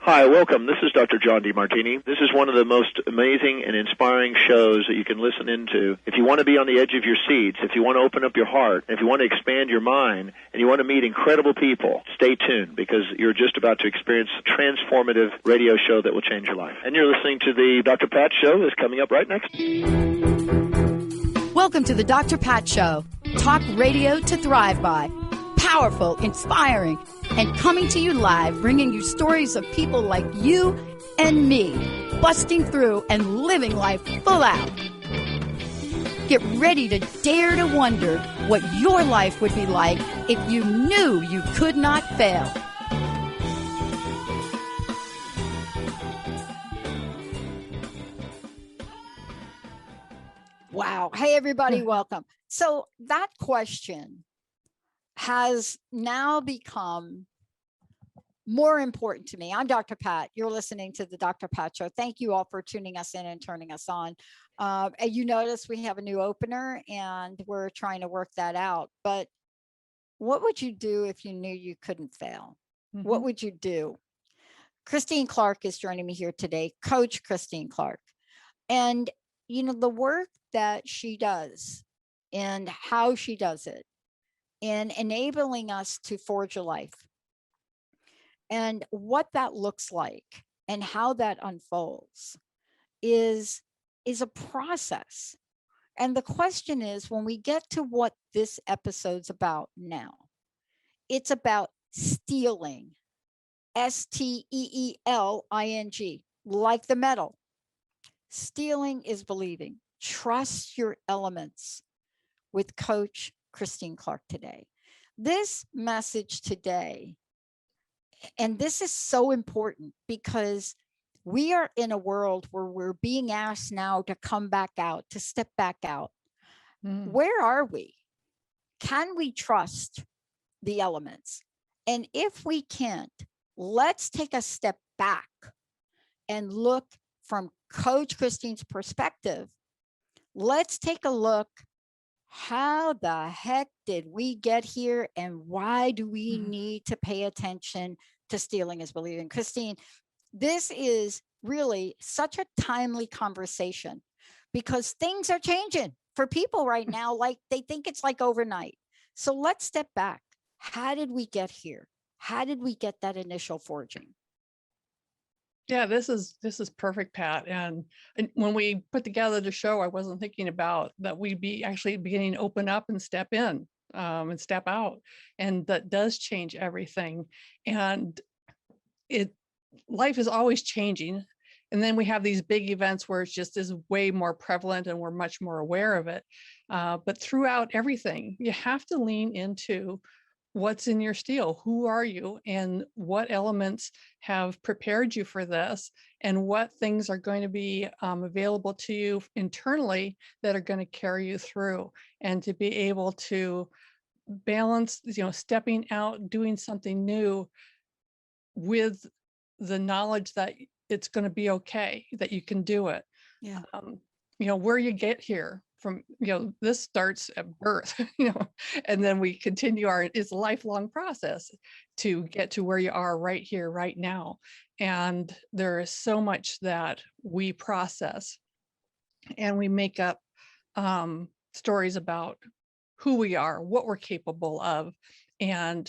Hi, welcome. This is Dr. John DeMartini. This is one of the most amazing and inspiring shows that you can listen into. If you want to be on the edge of your seats, if you want to open up your heart, if you want to expand your mind, and you want to meet incredible people, stay tuned because you're just about to experience a transformative radio show that will change your life. And you're listening to the Dr. Pat Show that's coming up right next. Welcome to the Dr. Pat Show. Talk radio to thrive by. Powerful, inspiring, and coming to you live, bringing you stories of people like you and me, busting through and living life full out. Get ready to dare to wonder what your life would be like if you knew you could not fail. Wow. Hey, everybody, welcome. So that question has now become more important to me. I'm Dr. Pat. You're listening to the Dr. Pat Show. Thank you all for tuning us in and turning us on. And you notice we have a new opener and we're trying to work that out. But what would you do if you knew you couldn't fail? Mm-hmm. What would you do? Christine Clark is joining me here today, Coach Christine Clark. And, you know, the work that she does and how she does it in enabling us to forge a life and what that looks like and how that unfolds is a process. And the question is, when we get to what this episode's about now, it's about stealing, steeling, like the metal. Stealing is believing. Trust your elements with Coach Christine Clark today. This message today, and this is so important because we are in a world where we're being asked now to come back out, to step back out. Where are we? Can we trust the elements? And if we can't, let's take a step back and look from Coach Christine's perspective. Let's take a look. How the heck did we get here, and why do we need to pay attention to stealing is believing? Christine, this is really such a timely conversation because things are changing for people right now. Like they think it's like overnight. So let's step back. How did we get here? How did we get that initial forging? Yeah, this is perfect, Pat. And when we put together the show, I wasn't thinking about that we'd be actually beginning to open up and step in and step out. And that does change everything. And life is always changing. And then we have these big events where it's just is way more prevalent and we're much more aware of it. But throughout everything, you have to lean into what's in your steel, who are you, and what elements have prepared you for this, and what things are going to be available to you internally that are going to carry you through, and to be able to balance, stepping out, doing something new with the knowledge that it's going to be okay, that you can do it. Yeah. Where you get here from, this starts at birth, and then we continue it's a lifelong process to get to where you are right here, right now. And there is so much that we process and we make up stories about who we are, what we're capable of. And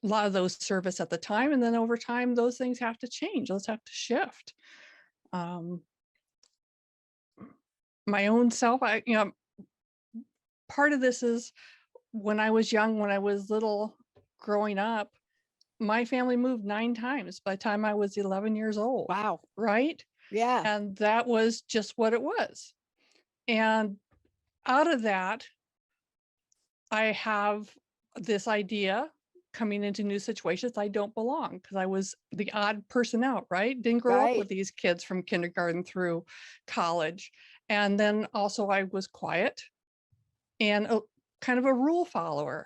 a lot of those serve us at the time. And then over time, those things have to change. Those have to shift. My own self, part of this is when I was young, when I was little growing up, my family moved 9 times by the time I was 11 years old. Wow. Right? Yeah. And that was just what it was. And out of that, I have this idea coming into new situations, I don't belong because I was the odd person out, right? Didn't grow up with these kids from kindergarten through college. And then also I was quiet and kind of a rule follower.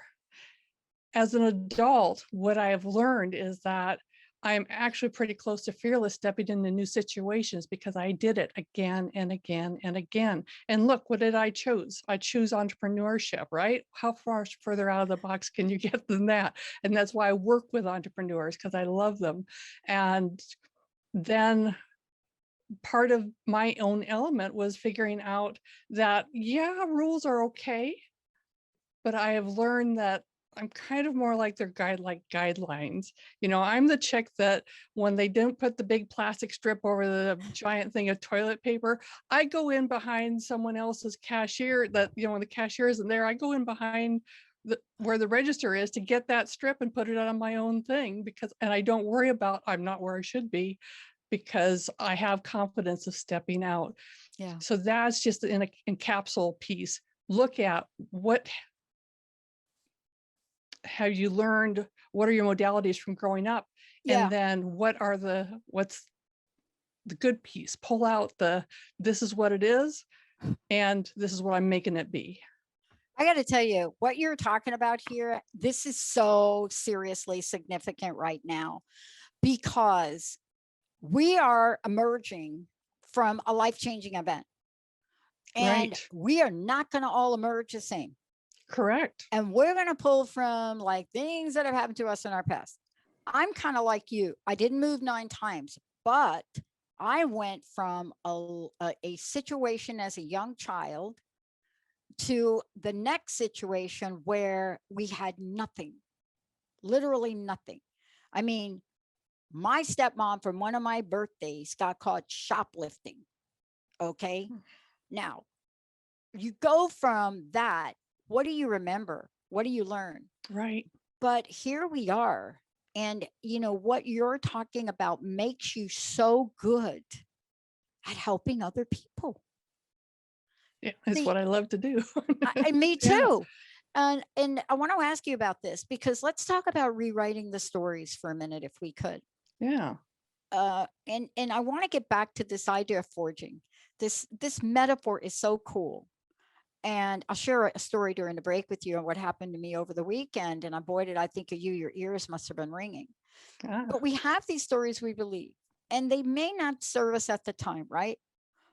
As an adult, what I have learned is that I'm actually pretty close to fearless stepping into new situations because I did it again and again and again. And look, what did I choose? I choose entrepreneurship, right? How far further out of the box can you get than that? And that's why I work with entrepreneurs, because I love them. And then part of my own element was figuring out that, yeah, rules are okay, but I have learned that I'm kind of more like their guidelines. You know, I'm the chick that when they don't put the big plastic strip over the giant thing of toilet paper, I go in behind someone else's cashier that, you know, when the cashier isn't there, I go in behind where the register is to get that strip and put it on my own thing, because, and I don't worry about, I'm not where I should be, because I have confidence of stepping out. Yeah. So that's just in a capsule piece. Look at what have you learned, what are your modalities from growing up? Yeah. And then what's the good piece? Pull out this is what it is, and this is what I'm making it be. I got to tell you, what you're talking about here, this is so seriously significant right now, because we are emerging from a life-changing event. And Right. we are not going to all emerge the same. Correct. And we're going to pull from like things that have happened to us in our past. I'm kind of like you. I didn't move 9 times, but I went from a situation as a young child to the next situation where we had nothing, literally nothing. I mean, my stepmom from one of my birthdays got caught shoplifting. Okay. Now, you go from that. What do you remember? What do you learn? Right. But here we are. And, you know, what you're talking about makes you so good at helping other people. Yeah, it's what I love to do. Me Yeah. too. And I want to ask you about this, because let's talk about rewriting the stories for a minute, if we could. Yeah. And I want to get back to this idea of forging. This metaphor is so cool. And I'll share a story during the break with you on what happened to me over the weekend. And boy, did I think of you, your ears must have been ringing. But we have these stories we believe, and they may not serve us at the time, right?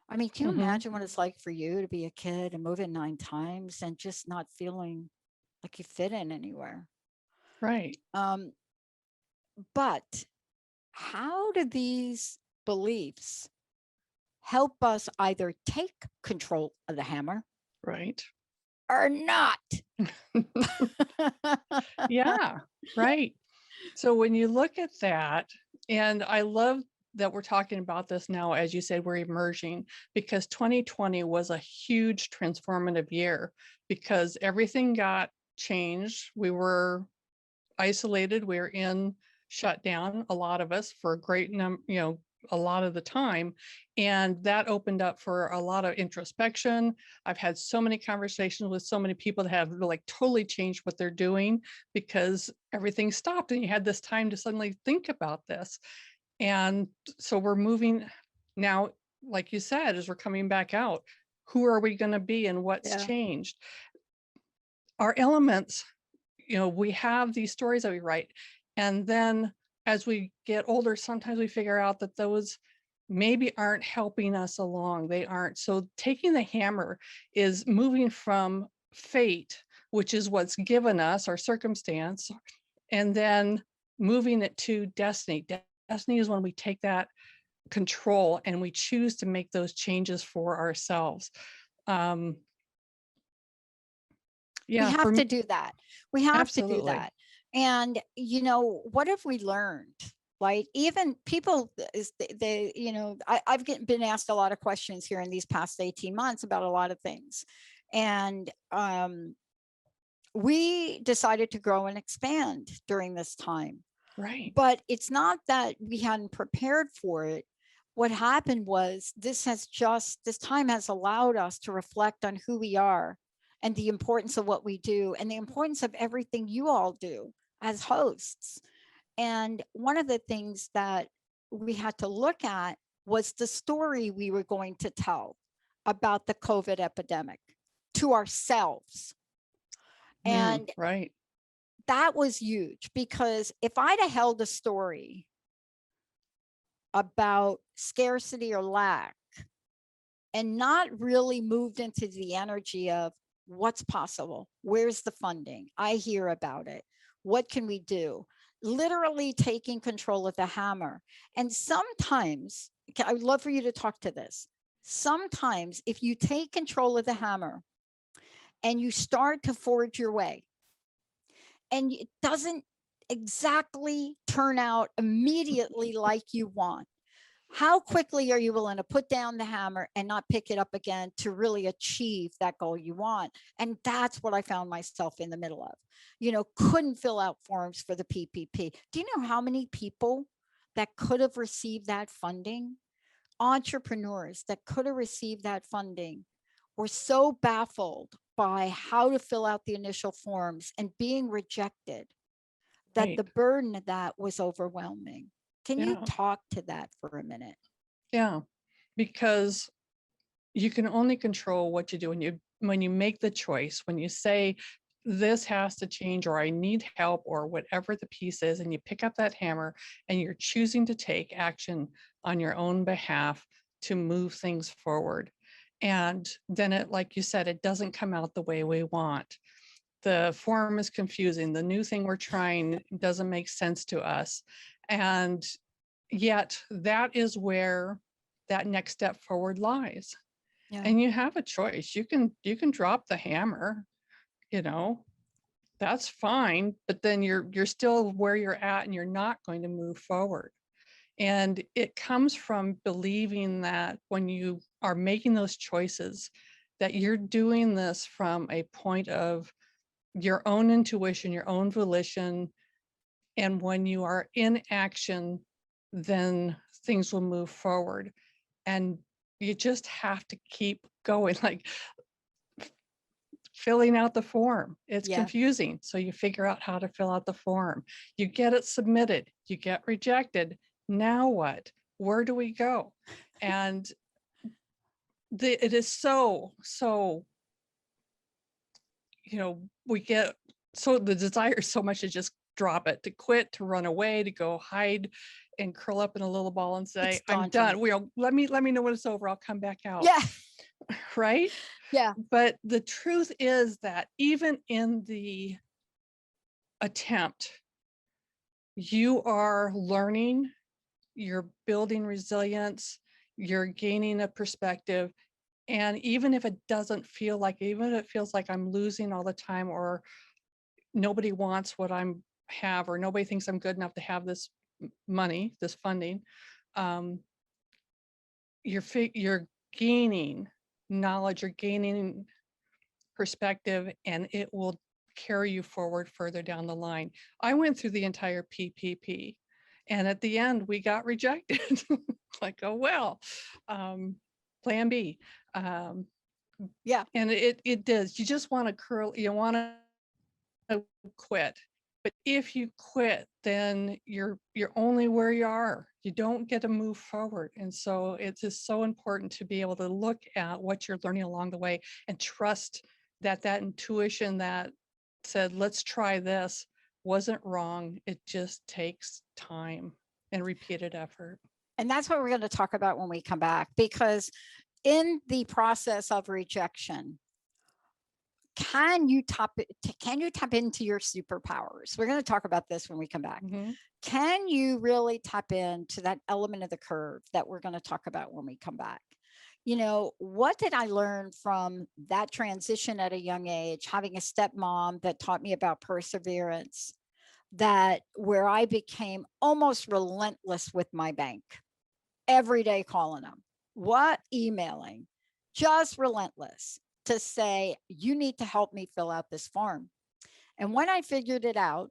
I mean, can you imagine what it's like for you to be a kid and move in 9 times and just not feeling like you fit in anywhere? Right. But how do these beliefs help us either take control of the hammer, Right, or not? yeah, right. So when you look at that, and I love that we're talking about this now, as you said, we're emerging, because 2020 was a huge transformative year, because everything got changed. We were isolated, we were in shutdown, a lot of us, for a great number, you know, a lot of the time. And that opened up for a lot of introspection. I've had so many conversations with so many people that have like totally changed what they're doing, because everything stopped and you had this time to suddenly think about this. And so we're moving now, like you said, as we're coming back out, who are we going to be and what's changed? Our elements, you know, we have these stories that we write. And then as we get older, sometimes we figure out that those maybe aren't helping us along. They aren't. So taking the hammer is moving from fate, which is what's given us, our circumstance, and then moving it to destiny. Destiny is when we take that control and we choose to make those changes for ourselves. We have to do that. We have absolutely. to do that. And, you know, what have we learned? Like, even people, they you know, I've been asked a lot of questions here in these past 18 months about a lot of things. And we decided to grow and expand during this time. Right. But it's not that we hadn't prepared for it. What happened was this time has allowed us to reflect on who we are and the importance of what we do and the importance of everything you all do as hosts. And one of the things that we had to look at was the story we were going to tell about the COVID epidemic to ourselves. And right. that was huge, because if I'd have held a story about scarcity or lack and not really moved into the energy of what's possible, where's the funding, I hear about it, what can we do, literally taking control of the hammer. And sometimes, I would love for you to talk to this, sometimes if you take control of the hammer and you start to forge your way and it doesn't exactly turn out immediately like you want, how quickly are you willing to put down the hammer and not pick it up again to really achieve that goal you want? And that's what I found myself in the middle of. Couldn't fill out forms for the PPP. Do you know how many people that could have received that funding, entrepreneurs that could have received that funding, were so baffled by how to fill out the initial forms and being rejected that Right. the burden of that was overwhelming? Can you Yeah. talk to that for a minute? Yeah, because you can only control what you do when you make the choice, when you say this has to change, or I need help, or whatever the piece is, and you pick up that hammer and you're choosing to take action on your own behalf to move things forward. And then it, like you said, it doesn't come out the way we want. The form is confusing. The new thing we're trying doesn't make sense to us. And yet that is where that next step forward lies. Yeah. And you have a choice. You can drop the hammer, that's fine, but then you're still where you're at and you're not going to move forward. And it comes from believing that when you are making those choices, that you're doing this from a point of your own intuition, your own volition. And when you are in action, then things will move forward. And you just have to keep going, like filling out the form. It's confusing. So you figure out how to fill out the form. You get it submitted, you get rejected. Now what? Where do we go? And it is so, we get, so the desire is so much to just drop it, to quit, to run away, to go hide and curl up in a little ball and say, I'm done. Let me know when it's over. I'll come back out. Yeah. Right? Yeah. But the truth is that even in the attempt, you are learning, you're building resilience, you're gaining a perspective. And even if it doesn't feel like, even if it feels like I'm losing all the time, or nobody wants what I have, or nobody thinks I'm good enough to have this money, this funding, you're gaining knowledge, you're gaining perspective, and it will carry you forward further down the line. I went through the entire PPP, and at the end we got rejected. Like, oh well, plan B. Yeah. And it does. You just want to curl. You want to quit. But if you quit, then you're only where you are. You don't get to move forward. And so it's just so important to be able to look at what you're learning along the way and trust that intuition that said, let's try this, wasn't wrong. It just takes time and repeated effort. And that's what we're going to talk about when we come back, because in the process of rejection, can you tap into your superpowers? We're going to talk about this when we come back. Mm-hmm. Can you really tap into that element of the curve that we're going to talk about when we come back? What did I learn from that transition at a young age, having a stepmom that taught me about perseverance, where I became almost relentless with my bank, every day calling them, emailing, just relentless to say, you need to help me fill out this form. And when I figured it out,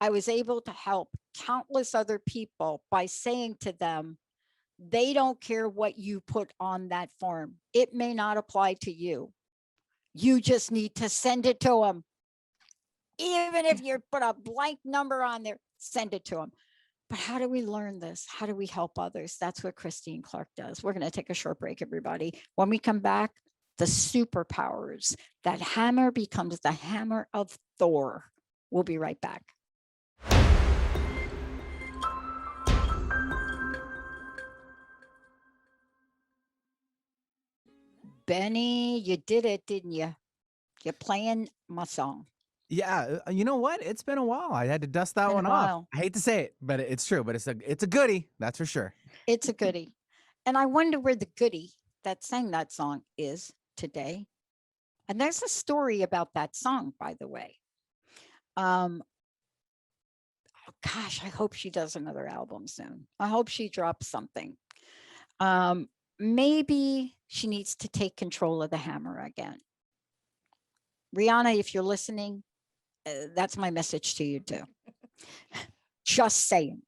I was able to help countless other people by saying to them, they don't care what you put on that form. It may not apply to you. You just need to send it to them. Even if you put a blank number on there, send it to them. But how do we learn this? How do we help others? That's what Christine Clark does. We're going to take a short break, everybody. When we come back, the superpowers. That hammer becomes the hammer of Thor. We'll be right back. Benny, you did it, didn't you? You're playing my song. Yeah, you know what? It's been a while. I had to dust that Been a one off. while. I hate to say it, but it's true. But it's a goodie, that's for sure. It's a goodie. And I wonder where the goodie that sang that song is today. And there's a story about that song, by the way. Oh gosh, I hope she does another album soon. I hope she drops something. Maybe she needs to take control of the hammer again. Rihanna, if you're listening, that's my message to you too. Just saying.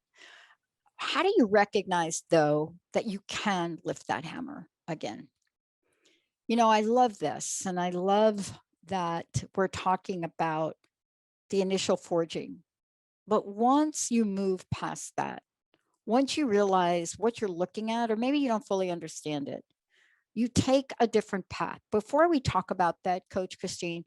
How do you recognize, though, that you can lift that hammer again? You know, I love this, and I love that we're talking about the initial forging. But once you move past that, once you realize what you're looking at, or maybe you don't fully understand it, you take a different path. Before we talk about that, Coach Christine,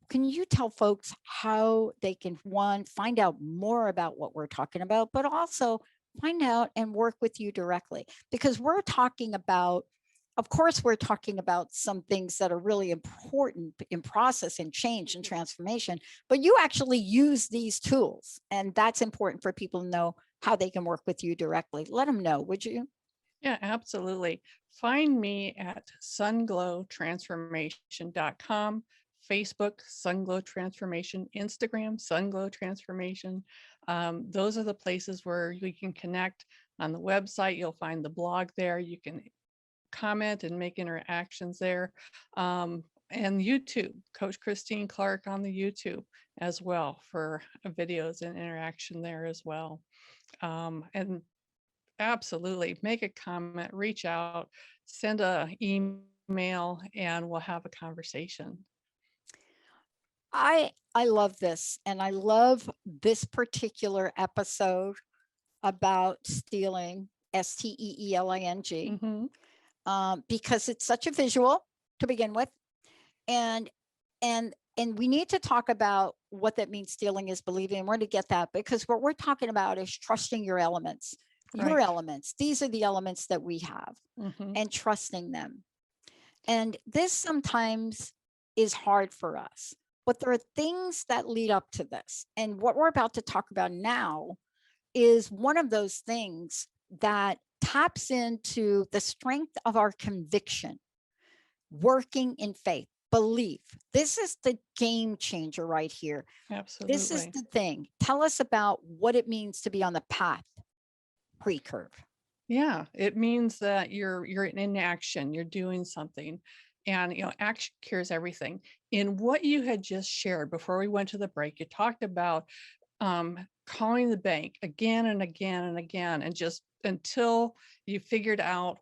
can you tell folks how they can, one, find out more about what we're talking about, but also find out and work with you directly? Because we're talking about, of course, we're talking about some things that are really important in process and change and transformation, but you actually use these tools. And that's important for people to know how they can work with you directly. Let them know, would you? Yeah, absolutely. Find me at sunglow transformation.com, Facebook, Sunglow Transformation, Instagram, Sunglow Transformation. Those are the places where we can connect. On the website, you'll find the blog there. You can comment and make interactions there. And YouTube, Coach Christine Clark on the YouTube as well for videos and interaction there as well. And absolutely make a comment, reach out, send an email, and we'll have a conversation. I love this, and I love this particular episode about stealing, STEELING, because it's such a visual to begin with, and we need to talk about what that means. Stealing is believing, and we're going to get that, because what we're talking about is trusting your elements. Your Right. elements. These are the elements that we have, and trusting them. And this sometimes is hard for us, but there are things that lead up to this. And what we're about to talk about now is one of those things that taps into the strength of our conviction, working in faith, belief. This is the game changer right here. Absolutely. This is the thing. Tell us about what it means to be on the path pre-curve. Yeah, it means that you're in action, you're doing something. And action cures everything. In what you had just shared before we went to the break, you talked about calling the bank again and again and again, and just until you figured out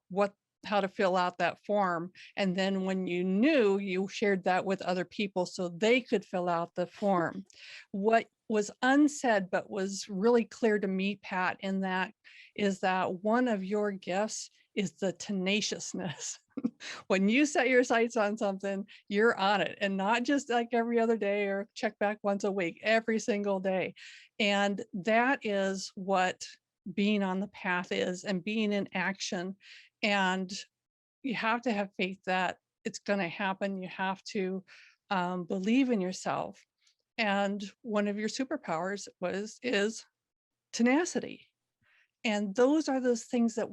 how to fill out that form. And then when you knew, you shared that with other people so they could fill out the form. What was unsaid but was really clear to me, Pat, in that is that one of your gifts is the tenaciousness. When you set your sights on something, you're on it, and not just like every other day or check back once a week, every single day. And that is what being on the path is, and being in action. And you have to have faith that it's going to happen. You have to believe in yourself. And one of your superpowers is tenacity. And those are those things that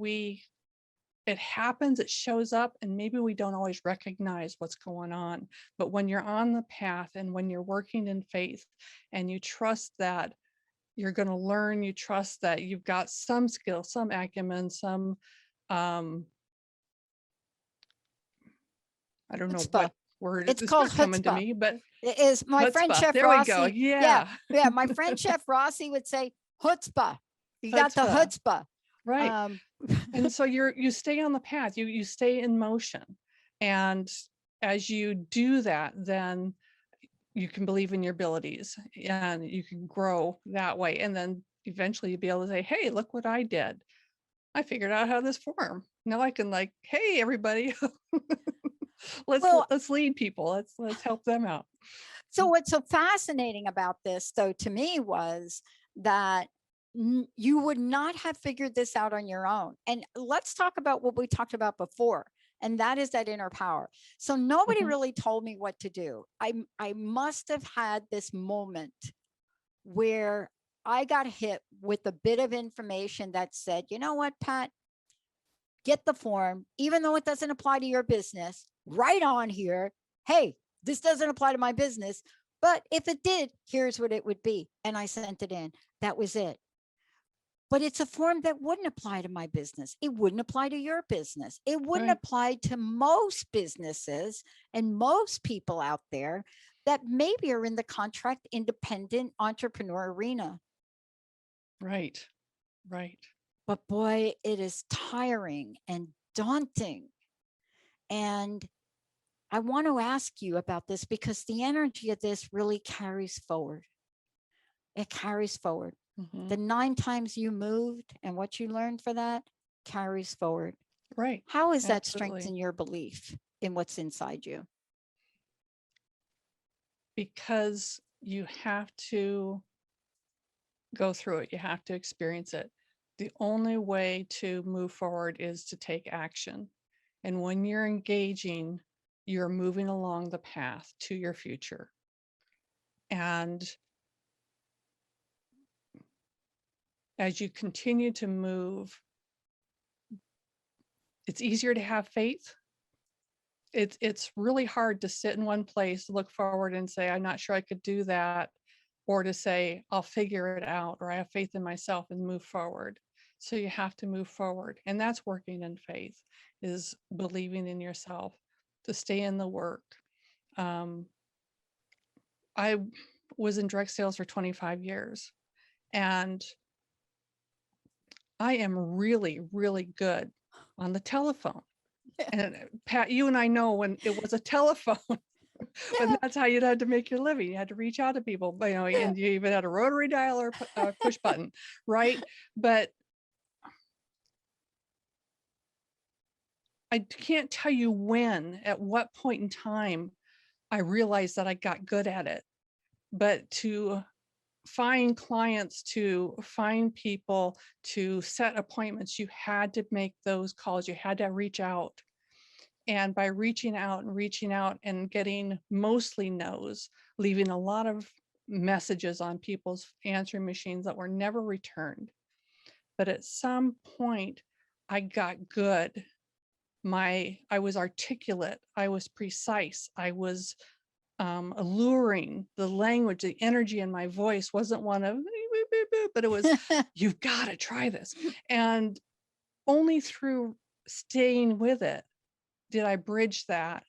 it happens, it shows up, and maybe we don't always recognize what's going on. But when you're on the path, and when you're working in faith, and you trust that you're going to learn, you trust that you've got some skill, some acumen, some, I don't know what word It's is called coming to chutzpah. me, but It is my friend chutzpah. Chef There Rossi. we go. Yeah. My friend Chef Rossi would say chutzpah. You got the Chutzpah. chutzpah. Right. And so you stay on the path, you stay in motion. And as you do that, then you can believe in your abilities, and you can grow that way. And then eventually you'll be able to say, hey, look what I did. I figured out how this form. Now I can, like, hey, everybody, let's lead people. Let's help them out. So what's so fascinating about this, though, to me, was that you would not have figured this out on your own. And let's talk about what we talked about before. And that is that inner power. So nobody Mhm. really told me what to do. I must have had this moment where I got hit with a bit of information that said, you know what, Pat, get the form, even though it doesn't apply to your business, right on here. Hey, this doesn't apply to my business. But if it did, here's what it would be. And I sent it in. That was it. But it's a form that wouldn't apply to my business. It wouldn't apply to your business. It wouldn't Right. apply to most businesses and most people out there that maybe are in the contract independent entrepreneur arena. Right. Right. But boy, it is tiring and daunting. And I want to ask you about this because the energy of this really carries forward. It carries forward. Mhm. The 9 times you moved and what you learned for that carries forward. Right. How has that Absolutely. strengthened your belief in what's inside you? Because you have to go through it. You have to experience it. The only way to move forward is to take action. And when you're engaging, you're moving along the path to your future. And as you continue to move, it's easier to have faith. It's really hard to sit in one place, look forward and say, I'm not sure I could do that, or to say, I'll figure it out, or I have faith in myself and move forward. So you have to move forward. And that's working in faith, is believing in yourself, to stay in the work. I was in direct sales for 25 years, and I am really, really good on the telephone. And Pat, you and I know when it was a telephone, and that's how you'd had to make your living. You had to reach out to people, and you even had a rotary dial or a push button, right? But I can't tell you at what point in time I realized that I got good at it. But to find clients, to find people, to set appointments, you had to make those calls. You had to reach out. And by reaching out and getting mostly no's, leaving a lot of messages on people's answering machines that were never returned. But at some point, I got good. I was articulate, I was precise, I was alluring. The language, the energy in my voice wasn't one of, but it was, you've got to try this. And only through staying with it did I bridge that,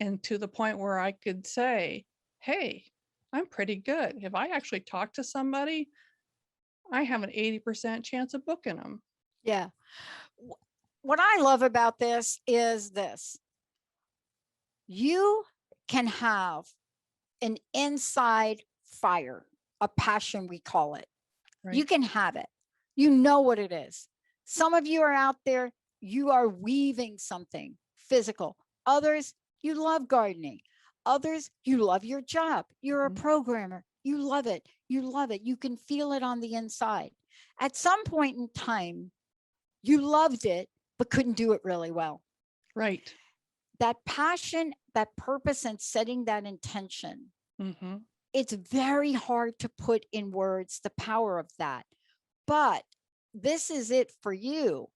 and to the point where I could say, hey, I'm pretty good. If I actually talk to somebody, I have an 80% chance of booking them. Yeah. What I love about this is this. You can have an inside fire, a passion, we call it. Right. You can have it. You know what it is. Some of you are out there, you are weaving something physical. Others, you love gardening. Others, you love your job. You're a programmer. You love it. You love it. You can feel it on the inside. At some point in time, you loved it, but couldn't do it really well. Right. That passion, that purpose, and setting that intention, it's very hard to put in words the power of that. But this is it for you.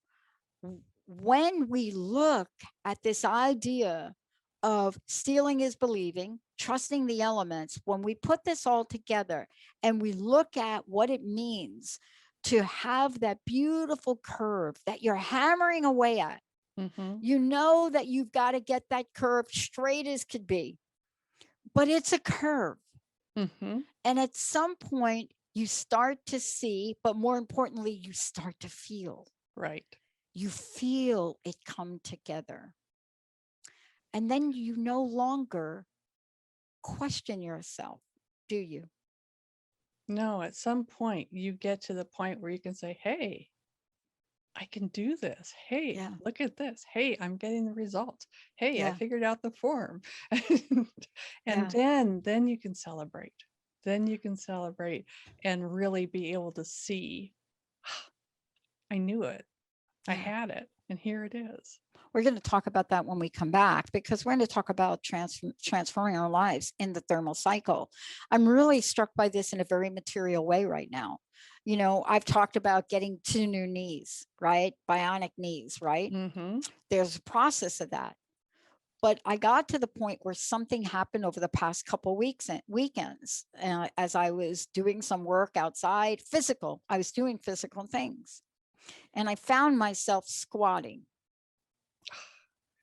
When we look at this idea of stealing is believing, trusting the elements, when we put this all together and we look at what it means to have that beautiful curve that you're hammering away at, you know that you've got to get that curve straight as could be, but it's a curve. And at some point you start to see, but more importantly, you start to feel. Right. You feel it come together. And then you no longer question yourself, do you? No, at some point you get to the point where you can say, hey, I can do this. Hey, Yeah. look at this. Hey, I'm getting the results. Hey, I Yeah. figured out the form. And Yeah. then you can celebrate. Then you can celebrate and really be able to see, I knew it. I Yeah. had it. And here it is. We're going to talk about that when we come back, because we're going to talk about transforming our lives in the thermal cycle. I'm really struck by this in a very material way right now. You know, I've talked about getting 2 new knees, right? Bionic knees, right? Mm-hmm. There's a process of that. But I got to the point where something happened over the past couple weeks and weekends, as I was doing some work outside, physical. I was doing physical things, and I found myself squatting,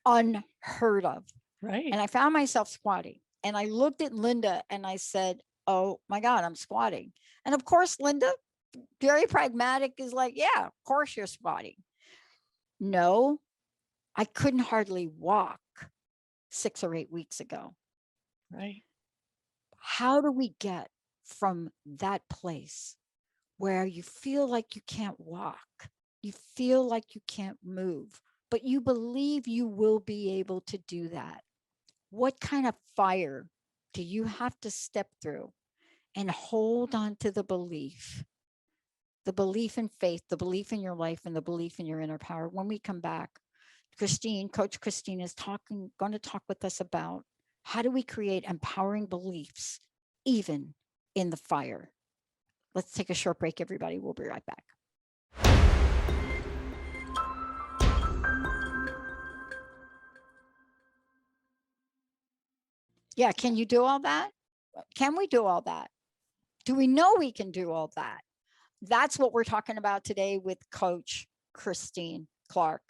unheard of. Right. And I found myself squatting, and I looked at Linda and I said, "Oh my God, I'm squatting." And of course, Linda, very pragmatic, is like, "Yeah, of course you're squatting." No, I couldn't hardly walk 6 or 8 weeks ago. Right. How do we get from that place where you feel like you can't walk, you feel like you can't move, but you believe you will be able to do that? What kind of fire do you have to step through and hold on to the belief in faith, the belief in your life, and the belief in your inner power? When we come back, Coach Christine is going to talk with us about how do we create empowering beliefs even in the fire. Let's take a short break, everybody. We'll be right back. Yeah, can you do all that? Can we do all that? Do we know we can do all that? That's what we're talking about today with Coach Christine Clark.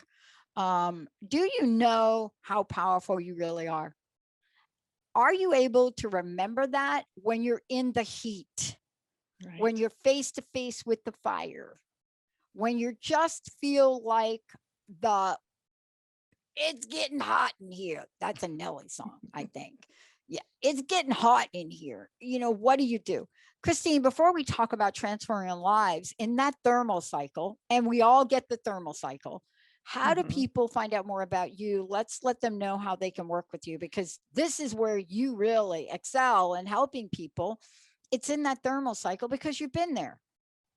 Do you know how powerful you really are? Are you able to remember that when you're in the heat, Right. when you're face to face with the fire, when you just feel like it's getting hot in here? That's a Nelly song, I think. Yeah, it's getting hot in here. You know, what do you do? Christine, before we talk about transforming lives in that thermal cycle, and we all get the thermal cycle, how do people find out more about you? Let's let them know how they can work with you, because this is where you really excel in helping people. It's in that thermal cycle because you've been there.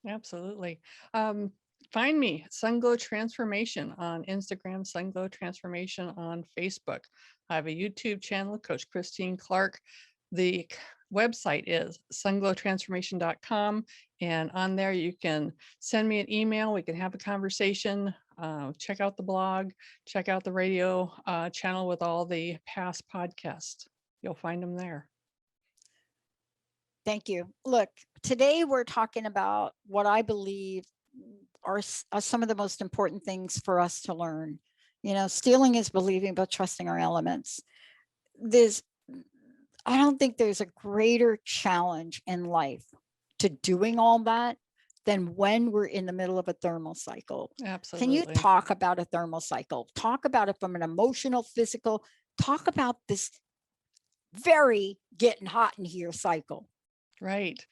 Absolutely. Find me, Sunglow Transformation on Instagram, Sunglow Transformation on Facebook. I have a YouTube channel, Coach Christine Clark. The website is sunglowtransformation.com. And on there, you can send me an email. We can have a conversation. Check out the blog, check out the radio channel with all the past podcasts. You'll find them there. Thank you. Look, today we're talking about what I believe are some of the most important things for us to learn. You know, stealing is believing, but trusting our elements. I don't think there's a greater challenge in life to doing all that than when we're in the middle of a thermal cycle. Absolutely. Can you talk about a thermal cycle? Talk about it from an emotional, physical, talk about this very getting hot in here cycle. Right.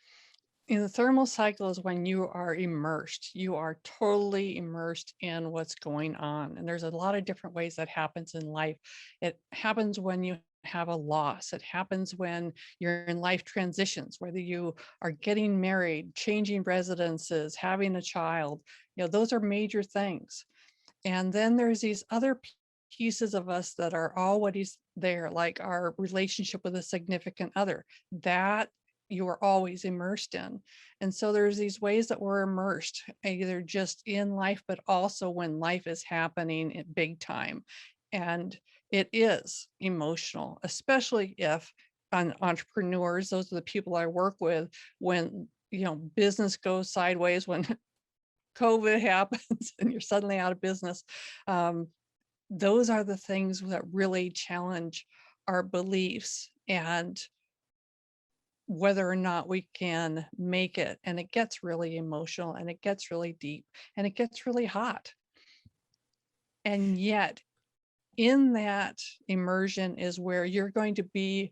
In the thermal cycle is when you are immersed. You are totally immersed in what's going on. And there's a lot of different ways that happens in life. It happens when you have a loss. It happens when you're in life transitions, whether you are getting married, changing residences, having a child. You know, those are major things. And then there's these other pieces of us that are always there, like our relationship with a significant other. That you are always immersed in. And so there's these ways that we're immersed, either just in life, but also when life is happening at big time. And it is emotional, especially if on entrepreneurs, those are the people I work with, when, you know, business goes sideways, when COVID happens and you're suddenly out of business. Those are the things that really challenge our beliefs and whether or not we can make it. And it gets really emotional, and it gets really deep, and it gets really hot. And yet in that immersion is where you're going to be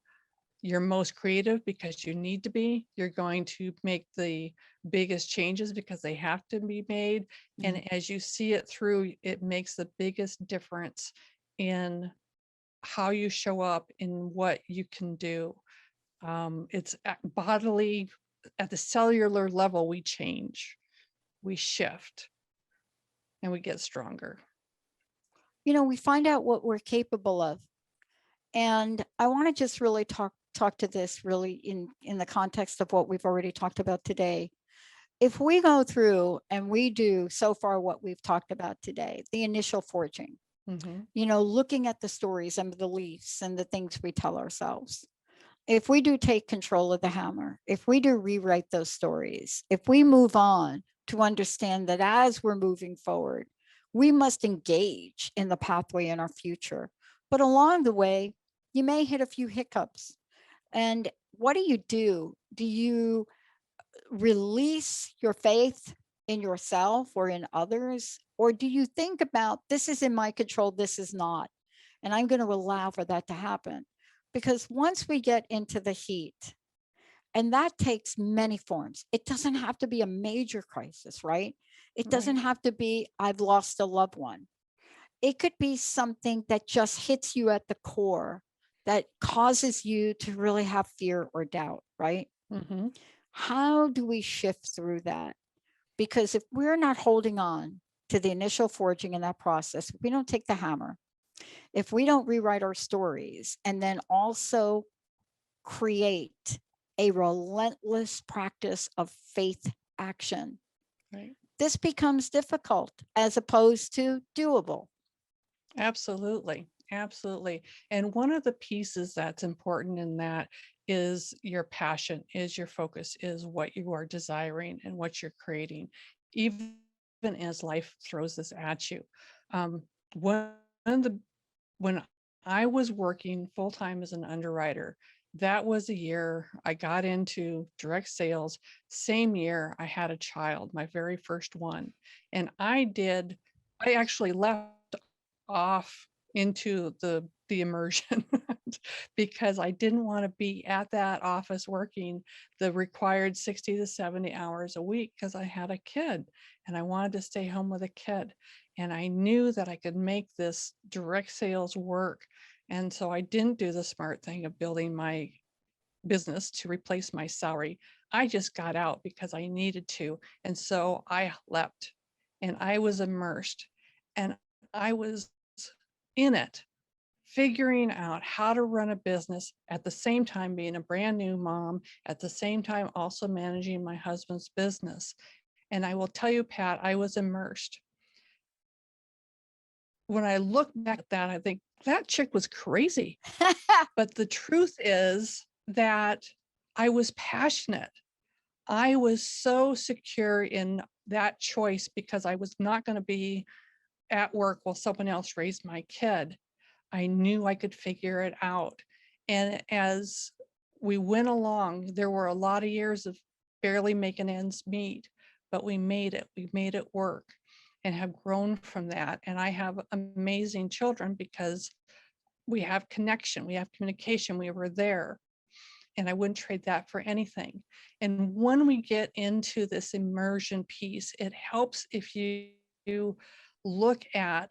your most creative, because you need to be. You're going to make the biggest changes because they have to be made. And as you see it through, it makes the biggest difference in how you show up, in what you can do. It's bodily, at the cellular level, we change, we shift, and we get stronger. we find out what we're capable of. And I want to just really talk to this really in the context of what we've already talked about today. If we go through and we do so far what we've talked about today, the initial forging, looking at the stories and the beliefs and the things we tell ourselves. If we do take control of the hammer, if we do rewrite those stories, if we move on to understand that as we're moving forward, we must engage in the pathway in our future. But along the way, you may hit a few hiccups. And what do? Do you release your faith in yourself or in others? Or do you think about, this is in my control, this is not, and I'm going to allow for that to happen? Because once we get into the heat, and that takes many forms, it doesn't have to be a major crisis, right? It doesn't have to be, I've lost a loved one. It could be something that just hits you at the core, that causes you to really have fear or doubt, right? How do we shift through that? Because if we're not holding on to the initial forging in that process, if we don't take the hammer, if we don't rewrite our stories, and then also create a relentless practice of faith action, this becomes difficult as opposed to doable. Absolutely. Absolutely. And one of the pieces that's important in that is your passion, is your focus, is what you are desiring and what you're creating, even as life throws this at you. One of the When I was working full-time as an underwriter, that was the year I got into direct sales. Same year I had a child, my very first one. And I actually left off into the immersion because I didn't want to be at that office working the required 60 to 70 hours a week because I had a kid and I wanted to stay home with a kid. And I knew that I could make this direct sales work. And so I didn't do the smart thing of building my business to replace my salary. I just got out because I needed to. And so I leapt and I was immersed and I was in it, figuring out how to run a business at the same time being a brand new mom, at the same time also managing my husband's business. And I will tell you, Pat, I was immersed. When I look back at that, I think that chick was crazy. But the truth is that I was passionate. I was so secure in that choice because I was not going to be at work while someone else raised my kid. I knew I could figure it out. And as we went along, there were a lot of years of barely making ends meet, but we made it. We made it work and have grown from that. And I have amazing children because we have connection, we have communication, we were there. And I wouldn't trade that for anything. And when we get into this immersion piece, it helps if you look at,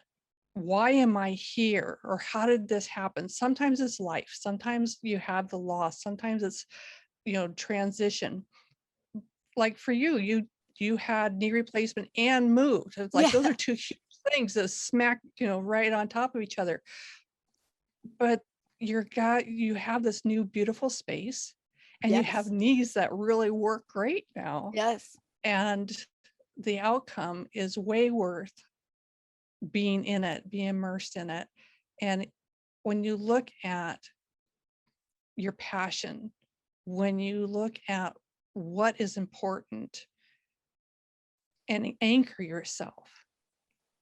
why am I here? Or how did this happen? Sometimes it's life. Sometimes you have the loss. Sometimes it's, transition. Like for you had knee replacement and moved. It's like those are two huge things that smack, right on top of each other. But you have this new beautiful space and you have knees that really work great now. Yes. And the outcome is way worth being in it, being immersed in it. And when you look at your passion, when you look at what is important and anchor yourself,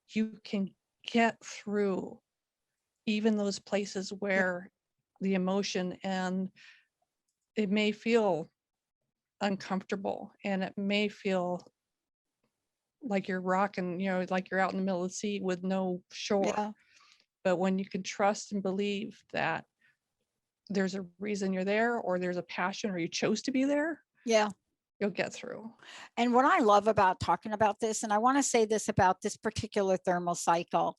you can get through even those places where the emotion and it may feel uncomfortable and it may feel like you're rocking, like you're out in the middle of the sea with no shore. Yeah. But when you can trust and believe that there's a reason you're there, or there's a passion, or you chose to be there, you'll get through. And what I love about talking about this, and I want to say this about this particular thermal cycle,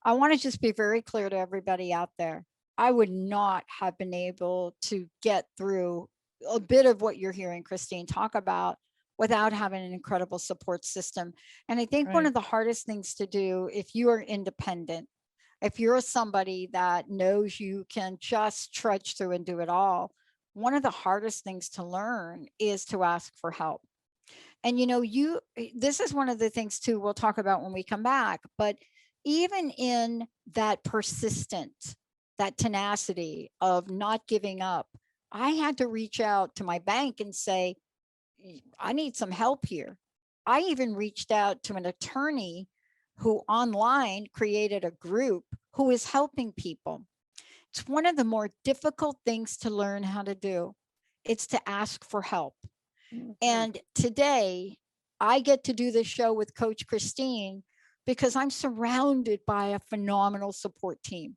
I want to just be very clear to everybody out there. I would not have been able to get through a bit of what you're hearing Christine talk about without having an incredible support system. And I think one of the hardest things to do if you are independent, If you're somebody that knows you can just trudge through and do it all, one of the hardest things to learn is to ask for help. And this is one of the things too we'll talk about when we come back, but even in that persistent, that tenacity of not giving up, I had to reach out to my bank and say, I need some help here. I even reached out to an attorney who online created a group who is helping people. It's one of the more difficult things to learn how to do. It's to ask for help. And today I get to do this show with Coach Christine because I'm surrounded by a phenomenal support team.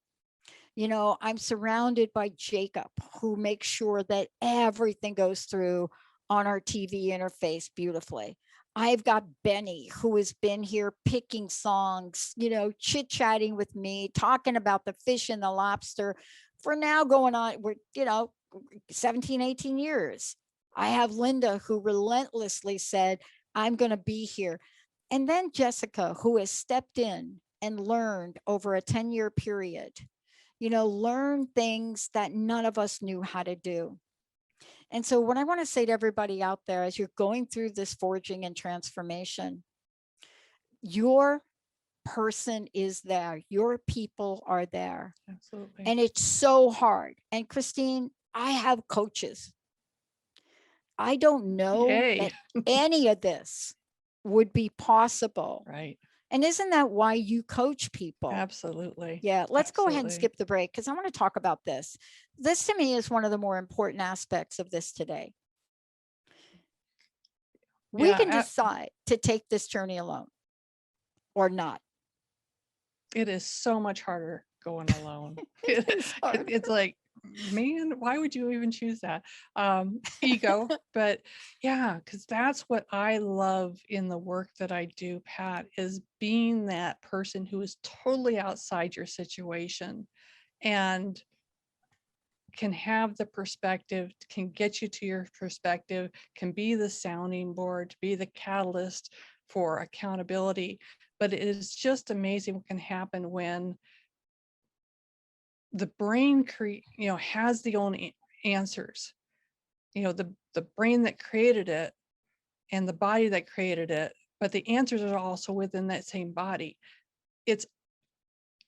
I'm surrounded by Jacob, who makes sure that everything goes through on our TV interface beautifully. I've got Benny, who has been here picking songs, chit-chatting with me, talking about the fish and the lobster for now going on, 17, 18 years. I have Linda, who relentlessly said, I'm going to be here. And then Jessica, who has stepped in and learned over a 10-year period, learn things that none of us knew how to do. And so what I want to say to everybody out there, as you're going through this forging and transformation, your person is there. Your people are there. Absolutely. And it's so hard. And Christine, I have coaches. I don't know that any of this would be possible. Right. And isn't that why you coach people? Absolutely. Yeah. Let's go ahead and Absolutely. skip the break because I want to talk about this. This to me is one of the more important aspects of this today. We Yeah, can decide to take this journey alone or not. It is so much harder going alone. It's like, man, why would you even choose that? Ego. But yeah, because that's what I love in the work that I do, Pat, is being that person who is totally outside your situation and can have the perspective, can get you to your perspective, can be the sounding board, be the catalyst for accountability. But it is just amazing what can happen when the brain has the own answers. The brain that created it and the body that created it, but the answers are also within that same body. It's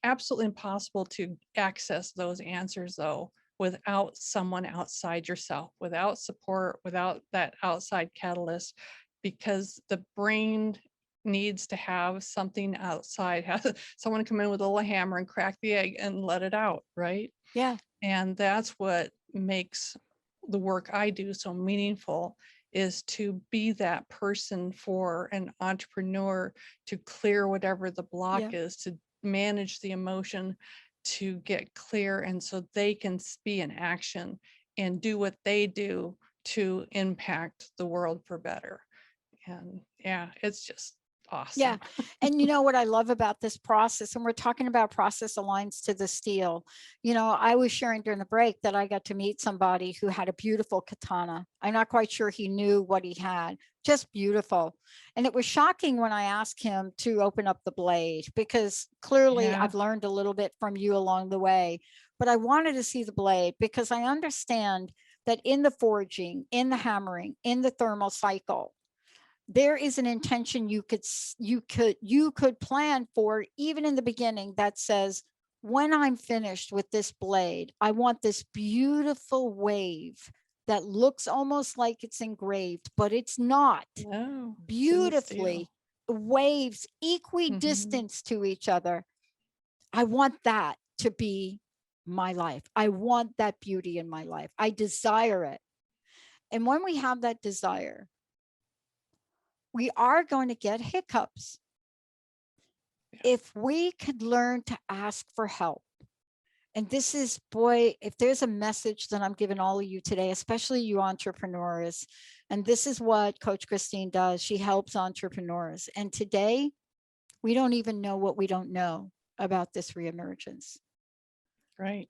absolutely impossible to access those answers though without someone outside yourself, without support, without that outside catalyst, because the brain needs to have something outside, have someone come in with a little hammer and crack the egg and let it out, right? Yeah. And that's what makes the work I do so meaningful, is to be that person for an entrepreneur to clear whatever the block is, to manage the emotion, to get clear, and so they can be in action and do what they do to impact the world for better. And yeah, it's just awesome. Yeah. And you know what I love about this process, and we're talking about process aligns to the steel. I was sharing during the break that I got to meet somebody who had a beautiful katana. I'm not quite sure he knew what he had, just beautiful. And it was shocking when I asked him to open up the blade, because clearly I've learned a little bit from you along the way, but I wanted to see the blade because I understand that in the forging, in the hammering, in the thermal cycle, there is an intention you could plan for even in the beginning that says, when I'm finished with this blade, I want this beautiful wave that looks almost like it's engraved, but it's not. No, Beautifully waves equidistant to each other. I want that to be my life. I want that beauty in my life. I desire it. And when we have that desire, we are going to get hiccups. If we could learn to ask for help, and this is, boy, if there's a message that I'm giving all of you today, especially you entrepreneurs, and this is what Coach Christine does. She helps entrepreneurs. And today, we don't even know what we don't know about this reemergence. Right.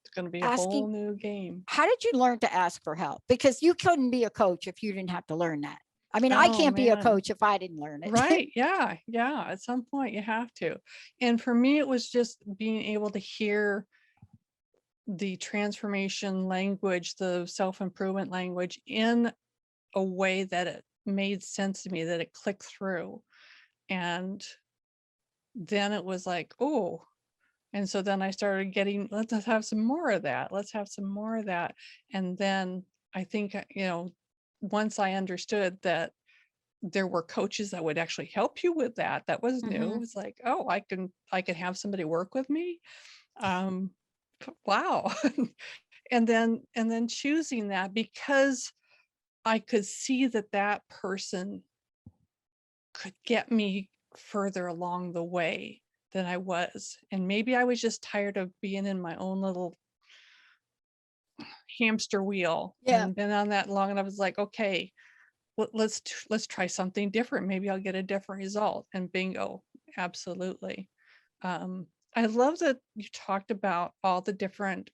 It's going to be a whole new game. How did you learn to ask for help? Because you couldn't be a coach if you didn't have to learn that. I mean, I Oh, can't be a man. coach if I didn't learn it. Right. Yeah. Yeah. At some point you have to. And for me, it was just being able to hear the transformation language, the self-improvement language in a way that it made sense to me, that it clicked through. And then it was like, oh, and so then I started getting, let's have some more of that. Let's have some more of that. And then I think, once I understood that there were coaches that would actually help you with that, that was new. It was like, oh, I can have somebody work with me. Um, wow. And then choosing that because I could see that person could get me further along the way than I was. And maybe I was just tired of being in my own little hamster wheel Yeah. and been on that long. And I was like, okay, let's try something different. Maybe I'll get a different result. And bingo, absolutely. I love that you talked about all the different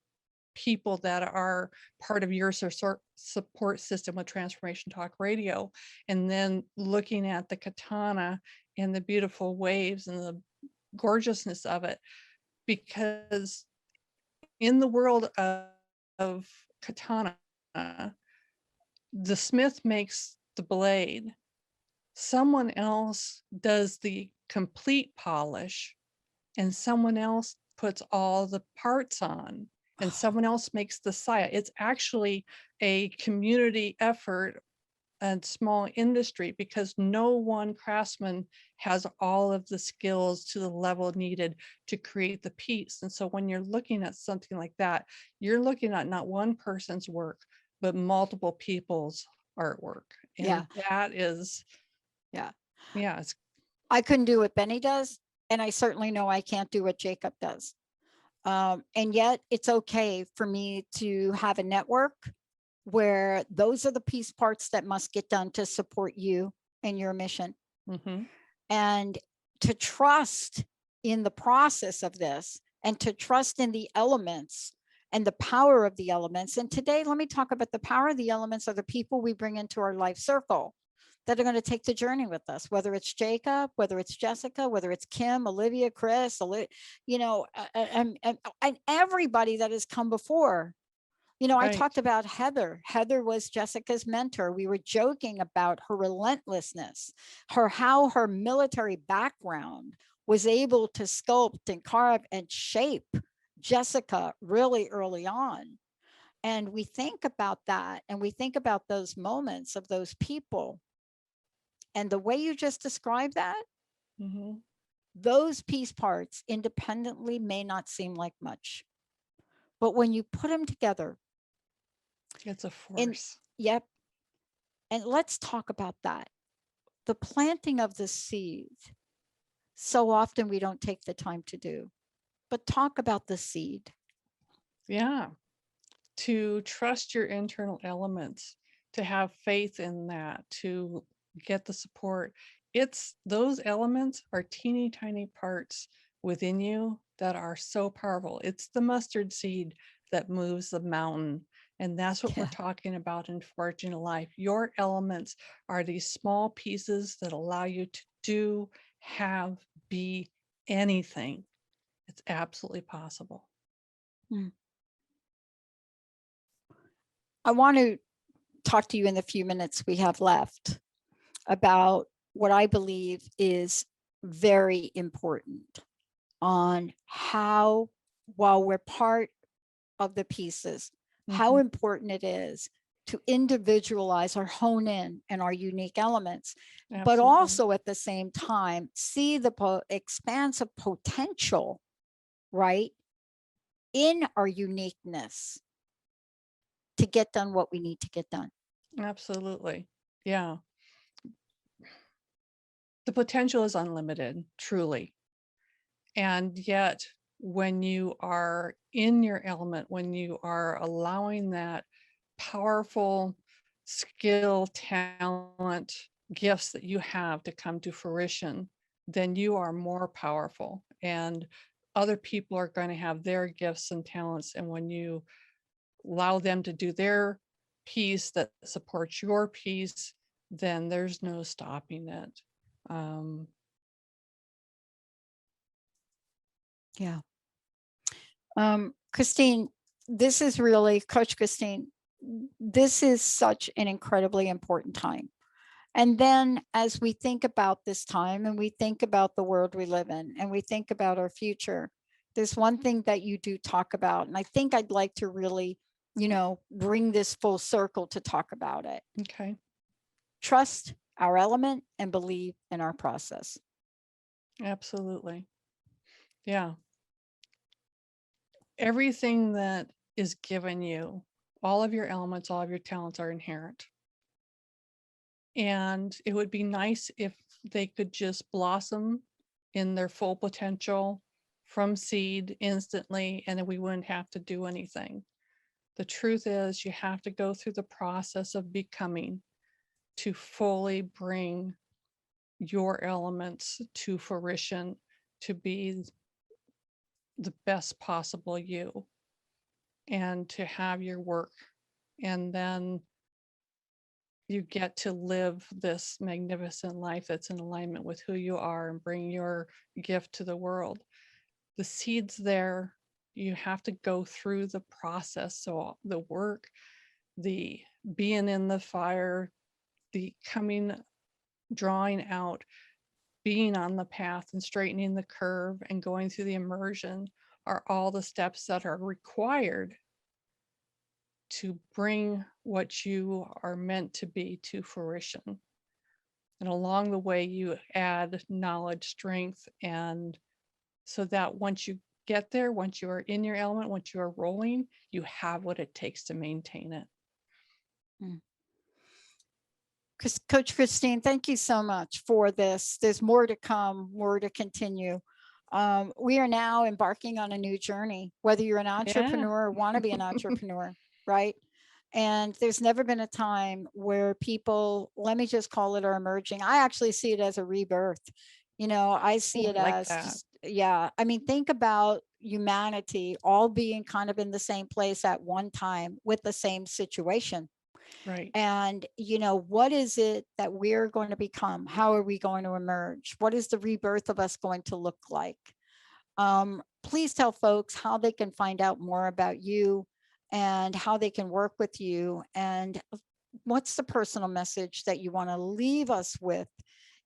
people that are part of your support system with Transformation Talk Radio, and then looking at the katana and the beautiful waves and the gorgeousness of it, because in the world of katana, the smith makes the blade, someone else does the complete polish, and someone else puts all the parts on, and someone else makes the saya. It's actually a community effort and small industry, because no one craftsman has all of the skills to the level needed to create the piece. And so when you're looking at something like that, you're looking at not one person's work, but multiple people's artwork. And Yeah. that is, Yeah. yeah, it's, I couldn't do what Benny does, and I certainly know I can't do what Jacob does. And yet it's okay for me to have a network where those are the piece parts that must get done to support you and your mission. mhm. And to trust in the process of this, and to trust in the elements and the power of the elements. And today, let me talk about the power of the elements are the people we bring into our life circle that are going to take the journey with us, whether it's Jacob, whether it's Jessica, whether it's Kim, Olivia, Chris, and everybody that has come before. I Right. talked about Heather. Heather was Jessica's mentor. We were joking about her relentlessness, how her military background was able to sculpt and carve and shape Jessica really early on. And we think about that, and we think about those moments of those people. And the way you just described that, Mhm. those piece parts independently may not seem like much. But when you put them together, It's a and force. yep, and let's talk about that. The planting of the seed, so often we don't take the time to do, but talk about the seed. Yeah. To trust your internal elements, to have faith in that, to get the support. It's those elements are teeny tiny parts within you that are so powerful. It's the mustard seed that moves the mountain. And that's what we're Yeah. talking about in Forging a Life. Your elements are these small pieces that allow you to do, have, be anything. It's absolutely possible. I want to talk to you in the few minutes we have left about what I believe is very important on how, while we're part of the pieces, how Mhm. important it is to individualize or hone in our unique elements, but Absolutely. also at the same time see the expansive potential, right, in our uniqueness to get done what we need to get done. Absolutely. Yeah. The potential is unlimited, truly. And yet, when you are in your element, when you are allowing that powerful skill, talent, gifts that you have to come to fruition, then you are more powerful. And other people are going to have their gifts and talents. And when you allow them to do their piece that supports your piece, then there's no stopping it. Yeah. Christine, this is really, Coach Christine, this is such an incredibly important time. And then as we think about this time and we think about the world we live in and we think about our future, there's one thing that you do talk about. And I think I'd like to really, bring this full circle to talk about it. Okay. Trust our element and believe in our process. Absolutely. Yeah. Everything that is given you, all of your elements, all of your talents are inherent. And it would be nice if they could just blossom in their full potential from seed instantly, and then we wouldn't have to do anything. The truth is, you have to go through the process of becoming to fully bring your elements to fruition, to be the best possible you, and to have your work. And then you get to live this magnificent life that's in alignment with who you are and bring your gift to the world. The seed's there. You have to go through the process. So the work, the being in the fire, the coming, drawing out, being on the path and straightening the curve and going through the immersion are all the steps that are required to bring what you are meant to be to fruition. And along the way, you add knowledge, strength, and so that once you get there, once you are in your element, once you are rolling, you have what it takes to maintain it. Coach Christine, thank you so much for this. There's more to come, more to continue. We are now embarking on a new journey, whether you're an entrepreneur or want to be an entrepreneur, right? And there's never been a time where people, let me just call it, are emerging. I actually see it as a rebirth. I see it like as, that. just, yeah. I mean, think about humanity all being kind of in the same place at one time with the same situation. Right. And, what is it that we're going to become? How are we going to emerge? What is the rebirth of us going to look like? Please tell folks how they can find out more about you and how they can work with you. And what's the personal message that you want to leave us with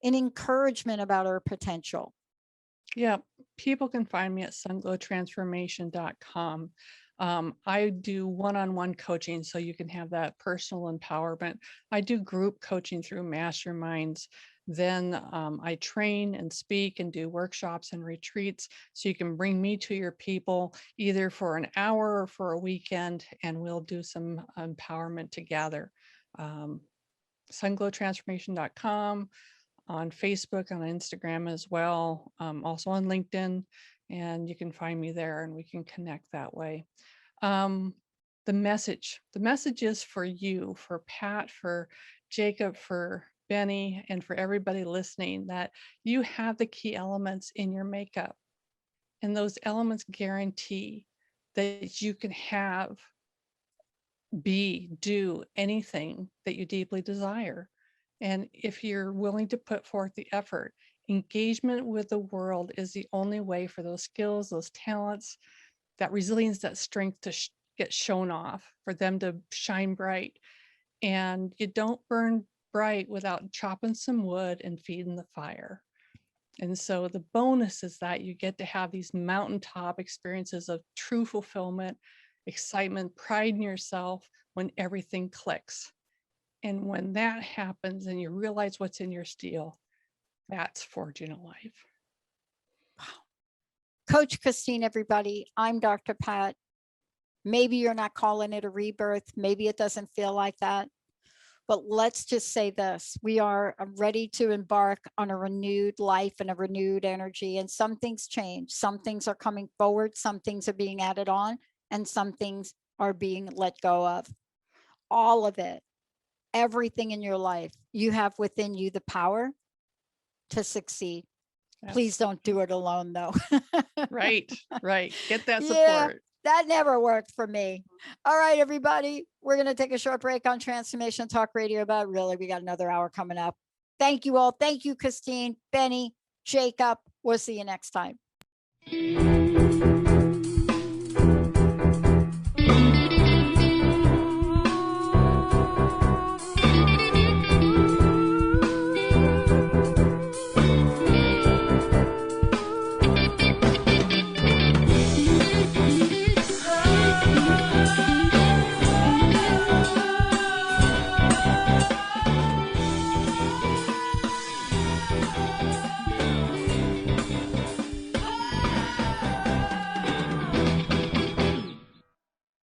in encouragement about our potential? Yeah, people can find me at sunglowtransformation.com. I do one-on-one coaching, so you can have that personal empowerment. I do group coaching through masterminds. Then I train and speak and do workshops and retreats, so you can bring me to your people either for an hour or for a weekend, and we'll do some empowerment together. Sunglowtransformation.com. On Facebook, on Instagram as well, also on LinkedIn, and you can find me there and we can connect that way. The message is for you, for Pat, for Jacob, for Benny, and for everybody listening, that you have the key elements in your makeup, and those elements guarantee that you can have, do anything that you deeply desire. And if you're willing to put forth the effort, engagement with the world is the only way for those skills, those talents, that resilience, that strength to get shown off, for them to shine bright. And you don't burn bright without chopping some wood and feeding the fire. And so the bonus is that you get to have these mountaintop experiences of true fulfillment, excitement, pride in yourself when everything clicks. And when that happens and you realize what's in your steel, that's forging a life. Wow. Coach Christine, everybody, I'm Dr. Pat. Maybe you're not calling it a rebirth. Maybe it doesn't feel like that. But let's just say this: we are ready to embark on a renewed life and a renewed energy. And some things change. Some things are coming forward. Some things are being added on. And some things are being let go of. All of it. Everything in your life, you have within you the power to succeed. Please don't do it alone, though. Right. Get that Yeah, support. That never worked for me. All right, everybody. We're going to take a short break on Transformation Talk Radio, but really, we got another hour coming up. Thank you all. Thank you, Christine, Benny, Jacob. We'll see you next time.